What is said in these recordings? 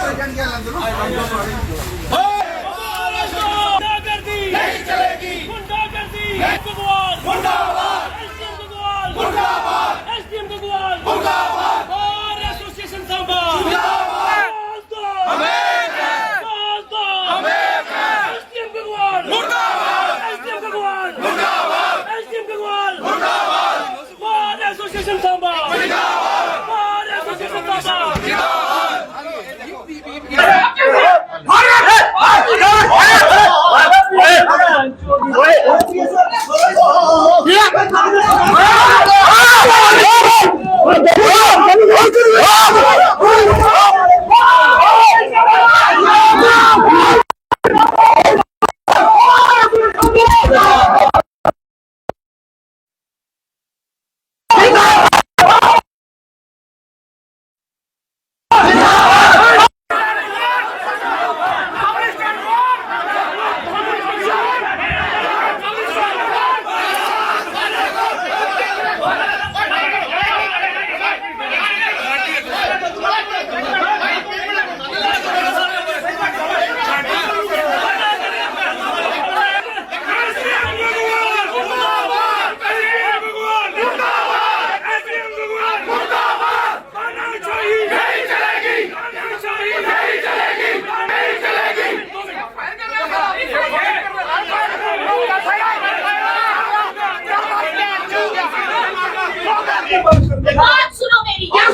गुंडागर्दी नहीं चलेगी, गुंडागर्दी मुर्दाबाद, मुर्दाबाद, एसडीएम मुर्दाबाद, मुर्दाबाद, और एसोसिएशन सांबा मुर्दाबाद, एसडीएम मुर्दाबाद, एसडीएम मुर्दाबाद, एसडीएम मुर्दाबाद, और एसोसिएशन सांबा मुर्दाबाद, और एसोसिएशन सांबा बात सुनो मेरी, क्या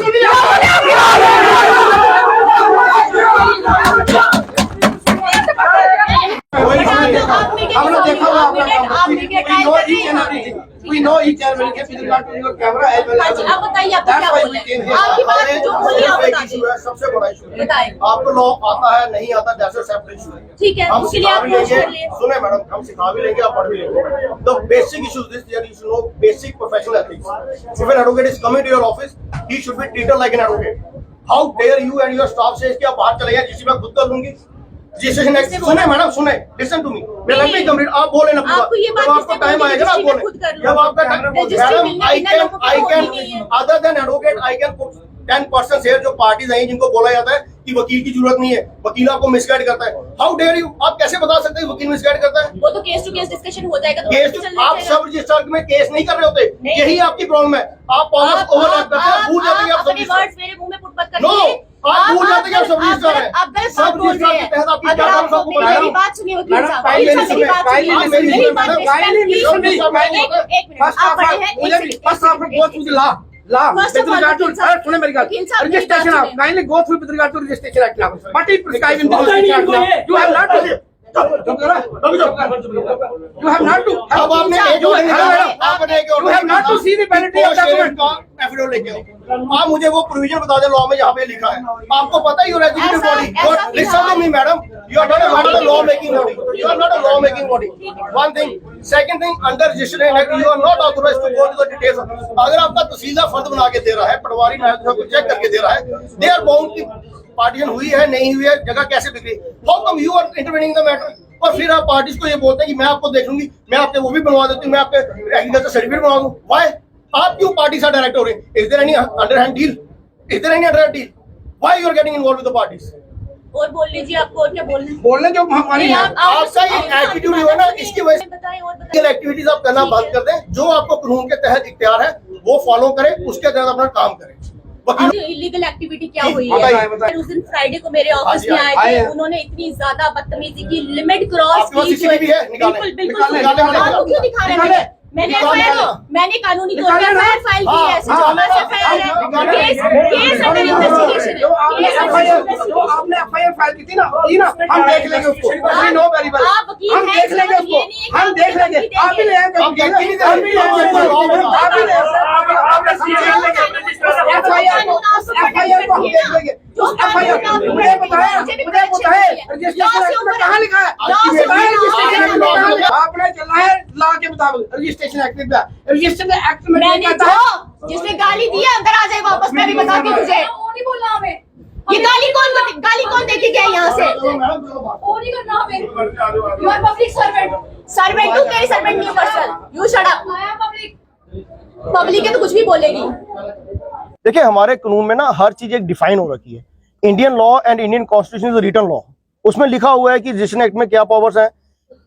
We know each and every case with regard to your camera as well as. आप बताइए, आपको क्या बोलना है? आपकी बात जो बोली आप बता दीजिए। सबसे बड़ा इशू है, बताइए। आपको लॉ आता है नहीं आता, दैट्स अ सेपरेट इशू है। ठीक है, हम उसके लिए सिखा आप भी कोर्स लेंगे, कर लिए। सुने मैडम, हम सिखा भी लेंगे, आप पढ़ भी लेंगे। The basic issues this that you should know basic professional ethics. If an advocate is coming to your office, he should be treated like an advocate. How dare you and your staff says कि आप बाहर चले गए, जिसे मैं खुद कर लूंगी। रजिस्ट्रेशन एक्ट सुने मैडम, सुने, लिसन टू मी, मैं लंबी कंप्लीट, आप बोले ना पूरा, आपको ये बात जब आपको टाइम आएगा ना आप बोले, जब आपका time, madam I can other than advocate I can put 10% share जो पार्टीज हैं जिनको बोला जाता है कि वकील की जरूरत नहीं है, वकील आपको मिसगाइड करता है। हाउ डेयर यू, आप कैसे बता सकते हैं वकील मिसगाइड करता है? वो तो केस टू केस डिस्कशन हो जाएगा। केस आप सब रजिस्टर में केस नहीं कर रहे होते, यही आपकी प्रॉब्लम है। आप ओवरलैप करते हैं, भूल जाते हैं आप सब अपने वर्ड्स मेरे मुंह में पुट मत नो, करिए। आप भूल जाते हैं आप सब रजिस्टर हैं, आप गलत बात बोल रहे हैं। तहत आपकी अगर क्या आप मेरी बात सुनिए वकील साहब, आप बड़े हैं, आप First of all, सुने मेरी बात, registration of kindly go through with regard to registration act now. What is prescribed in the registration act now? You have not to. You have not to. अब आपने एक और आपने एक और You have not to see the validity of document. Affidavit लेके आओ। आप मुझे वो प्रोविजन बता दे लॉ में जहाँ पे लिखा है। आपको पता है your executive body, listen to me madam, you are not a law making body, you are not a law making body. One thing, second thing, under registration act you are not authorised to go to the details. अगर आपका तहसीलदार फर्द बना के दे रहा है, पटवारी को check करके दे रहा है, दे आर बाउंड की पार्टीशन हुई है नहीं हुई है, जगह कैसे बिगड़ी, how come you are intervening the matter? और फिर आप पार्टीज को ये बोलते हैं कि मैं आपको देख लूंगी, मैं आपके वो भी बनवा देती हूँ, मैं आपके एग्रीकल्चर सर्टिफिकेट बनवा दूँ। व्हाई? आप क्यों पार्टी से डायरेक्ट हो रहे हैं? Is there any underhand deal? Is there any underhand deal? Why you are getting involved with the parties? और बोल लीजिए, आपको और क्या बोलना है? बोलने जो हमारी आपका ये एटीट्यूड है ना, इसकी वजह से एक्टिविटीज आप करना बंद कर दें। जो आपको कानून के तहत इख्तियार है वो फॉलो करें, उसके तहत अपना काम करें। इलीगल एक्टिविटी क्या हुई है? उस दिन फ्राइडे को मेरे ऑफिस में आए थे, उन्होंने इतनी ज्यादा बदतमीजी की, लिमिट क्रॉस की। बिल्कुल बिल्कुल, आपको क्यों दिखा रहे हैं? मैंने कानूनी तौर पर एफआईआर फाइल की है, केस अंडर इन्वेस्टिगेशन है। जो आपने एफआईआर फाइल की थी ना, हम देख लेंगे उसको, नो वेरी वेल, हम देख लेंगे उसको, हम देख लेंगे, आप भी ले आएंगे, एफआईआर को हम देख लेंगे। मुझे बताए रजिस्ट्रेशन में कहाँ लिखा है? आपने चलना है लॉ के मुताबिक, रजिस्ट्रेशन एक्ट में, रजिस्ट्रेशन एक्ट में जिसने गाली दी है अंदर आ जाए वापस, मैं भी बताती हूँ तुझे। नहीं बोलना हमें, ये गाली कौन देके गया यहाँ से? पब्लिक सर्वेंट तू, तेरी सर्वेंट नहीं person, you shut up. Public है तो कुछ भी बोलेगी। देखिए, हमारे कानून में ना हर चीज एक डिफाइन हो रखी है। Indian law and Indian constitution is written law. उसमें लिखा हुआ है कि रजिस्ट्रेशन एक्ट में क्या पावर्स हैं,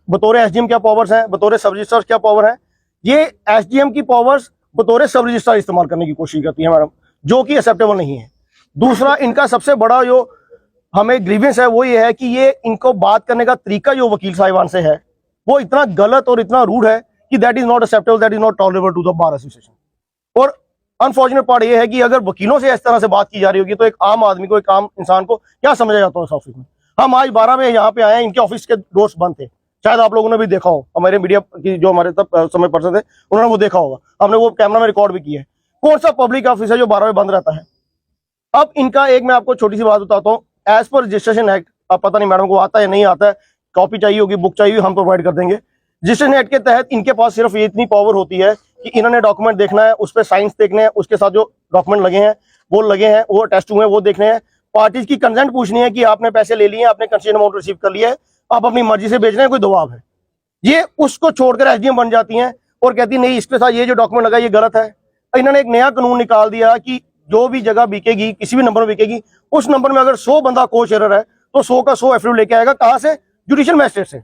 बतौर एसडीएम क्या पावर्स हैं, बतौर सब रजिस्ट्रार क्या पावर है। ये एसडीएम की पावर्स बतौर सब रजिस्ट्रार इस्तेमाल करने की कोशिश करती है मैडम, जो कि एक्सेप्टेबल नहीं है। दूसरा, इनका सबसे बड़ा जो हमें ग्रीवेंस है वो ये है कि ये इनको बात करने का तरीका जो वकील साहिबान से है वो इतना गलत और इतना रूड है कि that is not acceptable, that is not tolerable to the bar association. और अनफॉर्चुनेट पार्ट ये है कि अगर वकीलों से इस तरह से बात की जा रही होगी तो एक आम आदमी को, एक आम इंसान को क्या समझा जाता है इस ऑफिस में। हम आज 12 में यहाँ पे आए हैं, इनके ऑफिस के डोर्स बंद थे, शायद आप लोगों ने भी देखा हो, हमारे मीडिया की जो हमारे तब समय पर्सन थे उन्होंने वो देखा होगा, हमने वो कैमरा में रिकॉर्ड भी किया है। कौन सा पब्लिक ऑफिस है जो 12 में बंद रहता है? अब इनका एक मैं आपको छोटी सी बात बताता हूँ, एज पर रजिस्ट्रेशन एक्ट, अब पता नहीं मैडम को आता है नहीं आता है, कॉपी चाहिए होगी, बुक चाहिए, हम प्रोवाइड कर देंगे। रजिस्ट्रेशन एक्ट के तहत इनके पास सिर्फ ये इतनी पावर होती है कि इन्होंने डॉक्यूमेंट देखना है, उस पर साइंस देखने हैं, उसके साथ जो डॉक्यूमेंट लगे हैं वो अटेस्ट हुए हैं वो देखने हैं, पार्टीज की कंसेंट पूछनी है कि आपने पैसे ले लिए, आपने कंसेशन अमाउंट रिसीव कर लिया है, आप अपनी मर्जी से बेच रहे हैं, कोई दबाव है। ये उसको छोड़कर एसडीएम बन जाती हैं और कहती नहीं इसके साथ ये जो डॉक्यूमेंट लगा ये गलत है। इन्होंने एक नया कानून निकाल दिया कि जो भी जगह बिकेगी, किसी भी नंबर में बिकेगी, उस नंबर में अगर 100 बंदा को शेयर है तो 100 का 100 एफिडेविट लेके आएगा। कहां से? जुडिशियल मैजिस्ट्रेट से।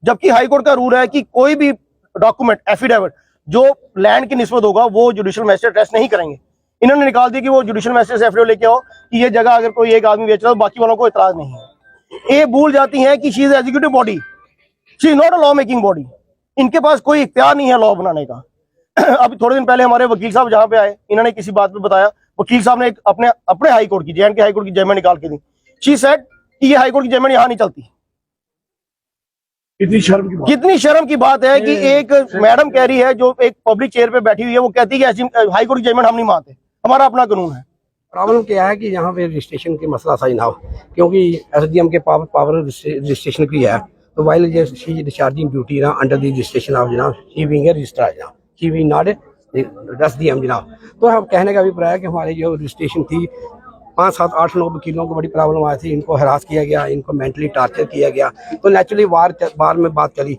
जबकि हाईकोर्ट का रूल है कि कोई भी डॉक्यूमेंट, एफिडेविट जो लैंड की निस्बत होगा वो जुडिशियल मैजिस्ट्रेट टेस्ट नहीं करेंगे। इन्होंने निकाल दिया कि वो जुडिशियल मैजिस्ट्रेट से एफिडेविट लेके आओ कि ये जगह अगर कोई एक आदमी बेच रहा है तो बाकी वालों को इतराज नहीं है। ये भूल जाती है कि she is executive body, she is not a law making body. इनके पास कोई इख्तियार नहीं है लॉ बनाने का। अभी थोड़े दिन पहले हमारे वकील साहब जहां पे आए, इन्होंने किसी बात पे बताया, वकील साहब ने अपने हाई कोर्ट की, जे.एंड.के हाई कोर्ट की जजमेंट निकाल के दी। शी सेड कि ये हाई कोर्ट की जजमेंट यहाँ नहीं चलती। कितनी शर्म की बात है कि एक मैडम कह रही है जो एक पब्लिक चेयर पे बैठी हुई है, वो कहती है कि हाई कोर्ट की जजमेंट हम नहीं मानते, हमारा अपना कानून है। प्रॉब्लम क्या है कि यहाँ पे रजिस्ट्रेशन के मसला सही ना हो, क्योंकि एसडीएम के पावर रजिस्ट्रेशन की है, तो वाइल डिस्चार्जिंग ड्यूटी ना अंडर द रजिस्ट्रेशन ऑफ जनाब शी बीइंग रजिस्ट्रार जनाब, शी बीइंग नॉट एसडीएम जनाब। तो हम कहने का अभिप्राय है कि हमारी जो रजिस्ट्रेशन थी 5, 7, 8, 9 वकीलों को बड़ी प्रॉब्लम आई थी, इनको हरास किया गया, इनको मेंटली टॉर्चर किया गया, तो नेचुरली बार में बात चली।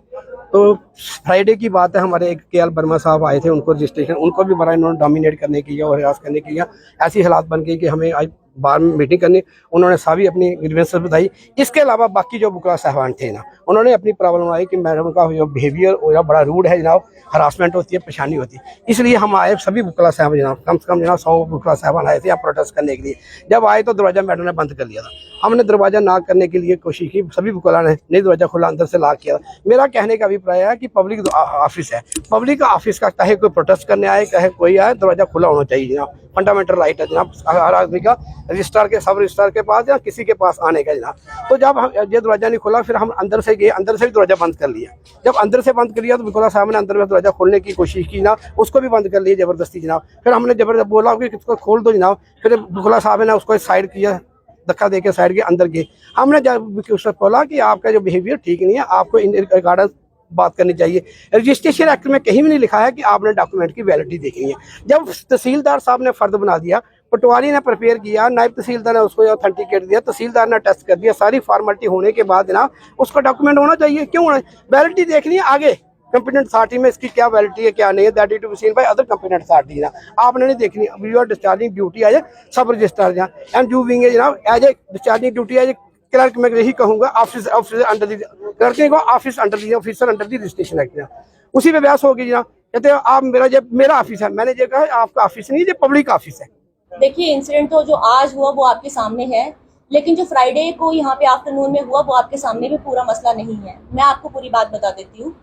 तो फ्राइडे की बात है, हमारे एक के एल वर्मा साहब आए थे, उनको रजिस्ट्रेशन, उनको भी बड़ा इन्होंने डोमिनेट करने की और हरास करने की, ऐसी हालात बन गई कि हमें आज बार में मीटिंग करनी, उन्होंने सभी अपनी ग्रीवेंसेस बताई। इसके अलावा बाकी जो वकील साहबान थे ना, उन्होंने अपनी प्रॉब्लम आई कि मैडम का जो बिहेवियर बड़ा रूड है जनाब, हरासमेंट होती है, परेशानी होती है। इसलिए हम आए सभी वकील साहब जनाब, कम से कम जनाब 100 वकील साहबान आए थे यहाँ प्रोटेस्ट करने के लिए। जब आए तो दरवाजा मैडम ने बंद कर लिया था, हमने दरवाजा ना करने के लिए कोशिश की, सभी वकीलों ने नहीं दरवाजा खुला, अंदर से लॉक किया। मेरा कहने का अभिप्राय है कि पब्लिक ऑफिस है, पब्लिक ऑफिस का चाहे कोई प्रोटेस्ट करने आए, चाहे कोई आए, दरवाजा खुला होना चाहिए जनाब, फंडामेंटल राइट है जनाब हर आदमी का, रजिस्ट्रार के, सब रजिस्ट्रार के पास या किसी के पास आने का जनाब। तो जब हम ये दरवाजा नहीं खुला, फिर हम अंदर से गए, अंदर से भी दरवाजा बंद कर लिया। जब अंदर से बंद कर लिया तो वकील साहब ने अंदर में दरवाजा खोलने की कोशिश की ना, उसको भी बंद कर लिया जबरदस्ती जनाब। फिर हमने जबरदस्ती बोला कि इसको खोल दो जनाब, फिर वकील साहब ने उसको साइड किया, धक्का देके साइड के अंदर गए। हमने जब उससे बोला कि आपका जो बिहेवियर ठीक नहीं है, आपको इन रिगार्ड बात करनी चाहिए। रजिस्ट्रेशन एक्ट में कहीं भी नहीं लिखा है कि आपने डॉक्यूमेंट की वैलिडिटी देखनी है। जब तहसीलदार साहब ने फर्द बना दिया, पटवारी ने प्रिपेयर किया, नायब तहसीलदार ने उसको ऑथेंटिकेट दिया, तहसीलदार ने टेस्ट कर दिया, सारी फॉर्मेलिटी होने के बाद ना उसका डॉक्यूमेंट होना चाहिए। क्यों होना? वैलिडिटी देखनी है आगे कंपिटेंट अथॉरिटी में, इसकी क्या वैलिडिटी है क्या नहीं है, that is to be seen by other competent authority ना, आपने नहीं देखनी। You are discharging duty as a sub registrar जहाँ एंड यू बीइंग जनाब as a discharging duty as a clerk, मैं यही कहूँगा ऑफिस अंडर द क्लर्क को office under the officer under the registration act, उसी पे बहस होगी जनाब। कहते हैं आप मेरा ऑफिस है, मैंने ये कहा आपका ऑफिस नहीं, ये पब्लिक ऑफिस है। देखिए, इंसिडेंट तो जो आज हुआ वो आपके सामने है, लेकिन जो फ्राइडे को यहाँ पे आफ्टरनून में हुआ वो आपके सामने भी पूरा मसला नहीं है। मैं आपको पूरी बात बता देती हूँ।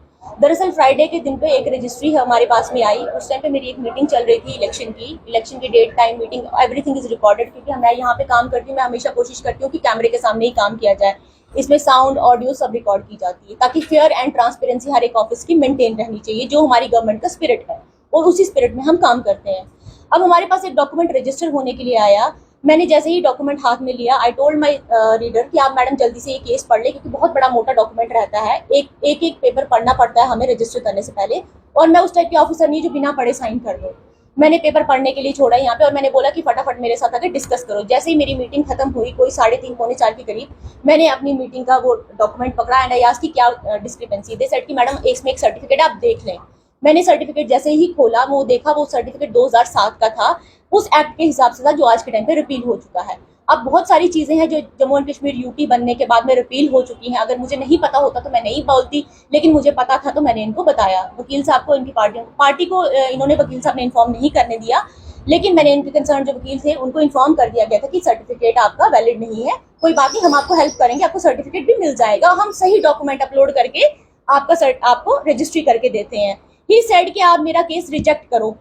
दरअसल फ्राइडे के दिन पे एक रजिस्ट्री हमारे पास में आई, उस टाइम पे मेरी एक मीटिंग चल रही थी इलेक्शन की date time meeting, everything is recorded, क्योंकि मैं यहाँ पे काम करती हूँ, मैं हमेशा कोशिश करती हूँ कि कैमरे के सामने ही काम किया जाए, इसमें साउंड ऑडियो सब रिकॉर्ड की जाती है, ताकि फेयर एंड ट्रांसपेरेंसी हर एक ऑफिस की मेंटेन रहनी चाहिए, जो हमारी गवर्नमेंट का स्पिरिट है, और उसी स्पिरिट में हम काम करते हैं। अब हमारे पास एक डॉक्यूमेंट रजिस्टर होने के लिए आया, मैंने जैसे ही डॉक्यूमेंट हाथ में लिया, आई टोल्ड माय रीडर कि आप मैडम जल्दी से ये केस पढ़ ले, क्योंकि बहुत बड़ा मोटा डॉक्यूमेंट रहता है, एक पेपर पढ़ना पड़ता है हमें रजिस्टर करने से पहले, और मैं उस टाइप के ऑफिसर नहीं जो बिना पढ़े साइन कर दूं। मैंने पेपर पढ़ने के लिए छोड़ा यहाँ पे, और मैंने बोला कि फटाफट मेरे साथ आकर डिस्कस करो। जैसे ही मेरी मीटिंग खत्म हुई, कोई 3:30 पौने 4 के करीब, मैंने अपनी मीटिंग का वो डॉक्यूमेंट पकड़ा एंड आई आस्क्ड कि क्या डिस्क्रिपेंसी। दे सेड कि मैडम इसमें एक सर्टिफिकेट आप देख लें। मैंने सर्टिफिकेट जैसे ही खोला, वो देखा, वो सर्टिफिकेट 2007 का था, उस एक्ट के हिसाब से था जो आज के टाइम पे रिपील हो चुका है। अब बहुत सारी चीजें हैं जो जम्मू एंड कश्मीर यूटी बनने के बाद में रिपील हो चुकी हैं। अगर मुझे नहीं पता होता तो मैं नहीं बोलती, लेकिन मुझे पता था तो मैंने इनको बताया। वकील साहब को, इनकी पार्टी को इन्होंने वकील साहब ने इन्फॉर्म नहीं करने दिया, लेकिन मैंने इनके कंसर्न जो वकील थे उनको इन्फॉर्म कर दिया गया था कि सर्टिफिकेट आपका वैलिड नहीं है, कोई बात नहीं, हम आपको हेल्प करेंगे, आपको सर्टिफिकेट भी मिल जाएगा, हम सही डॉक्यूमेंट अपलोड करके आपको रजिस्ट्री करके देते हैं। ही सेड कि आप मेरा केस रिजेक्ट करो।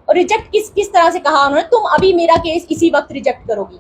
और रिजेक्ट किस तरह से कहा उन्होंने, तुम अभी मेरा केस इसी वक्त रिजेक्ट करोगी।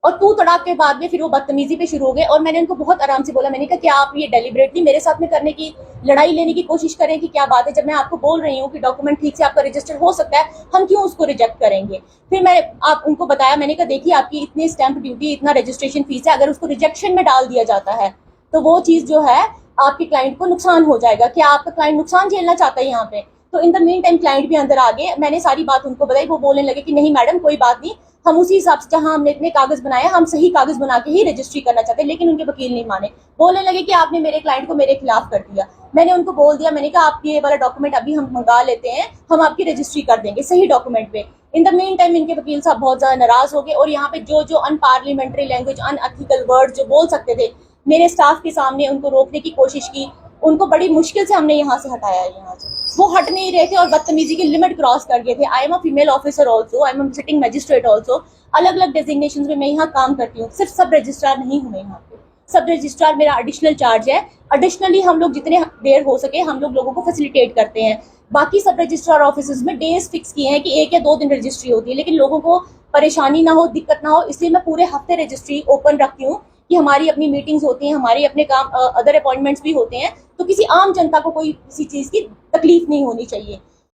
और तू तड़ाक के बाद में फिर वो बदतमीजी पे शुरू हो गए। और मैंने उनको बहुत आराम से बोला, मैंने कहा क्या आप ये डेलिबरेटली मेरे साथ में करने की, लड़ाई लेने की कोशिश करें कि क्या बात है, जब मैं आपको बोल रही हूँ कि डॉक्यूमेंट ठीक से आपका रजिस्टर हो सकता है, हम क्यों उसको रिजेक्ट करेंगे। फिर मैं उनको बताया, मैंने कहा देखिए आपकी इतनी स्टैंप ड्यूटी, इतना रजिस्ट्रेशन फीस है, अगर उसको रिजेक्शन में डाल दिया जाता है तो वो चीज जो है आपके क्लाइंट को नुकसान हो जाएगा। क्या आपका क्लाइंट नुकसान झेलना चाहता है यहाँ पे? तो in the mean time client भी अंदर आ गए। मैंने सारी बात उनको बताई, वो बोलने लगे कि नहीं मैडम कोई बात नहीं, हम उसी हिसाब से जहां हमने इतने कागज बनाए हम सही कागज बना के ही रजिस्ट्री करना चाहते हैं। लेकिन उनके वकील नहीं माने, बोलने लगे कि आपने मेरे क्लाइंट को मेरे खिलाफ कर दिया। मैंने उनको बोल दिया, मैंने कहा आपकी ये वाला डॉक्यूमेंट अभी हम मंगा लेते हैं, हम आपकी रजिस्ट्री कर देंगे सही डॉक्यूमेंट पे। इन द मीन टाइम इनके वकील साहब बहुत ज्यादा नाराज हो गए और यहाँ पे जो अनपार्लियामेंट्री लैंग्वेज, अनएथिकल वर्ड जो बोल सकते थे मेरे स्टाफ के सामने, उनको रोकने की कोशिश की। उनको बड़ी मुश्किल से हमने यहाँ से हटाया है। यहाँ से वो हट नहीं रहे थे और बदतमीजी की लिमिट क्रॉस कर गए थे। I am a female officer also, I am a sitting magistrate also. अलग अलग डेजिग्नेशन में मैं यहाँ काम करती हूँ, सिर्फ सब रजिस्ट्रार नहीं हूँ मैं यहाँ पे। सब रजिस्ट्रार मेरा एडिशनल चार्ज है। एडिशनली हम लोग जितने देर हो सके हम लोगों को फैसिलिटेट करते हैं। बाकी सब रजिस्ट्रार ऑफिस में डेज फिक्स किए हैं कि 1 या 2 दिन रजिस्ट्री होती है, लेकिन लोगों को परेशानी ना हो, दिक्कत ना हो, इसलिए मैं पूरे हफ्ते रजिस्ट्री ओपन रखती हूँ कि हमारी अपनी मीटिंग्स होती हैं, हमारे अपने काम अदर अपॉइंटमेंट्स भी होते हैं, तो किसी आम जनता को कोई किसी चीज की तकलीफ नहीं होनी चाहिए।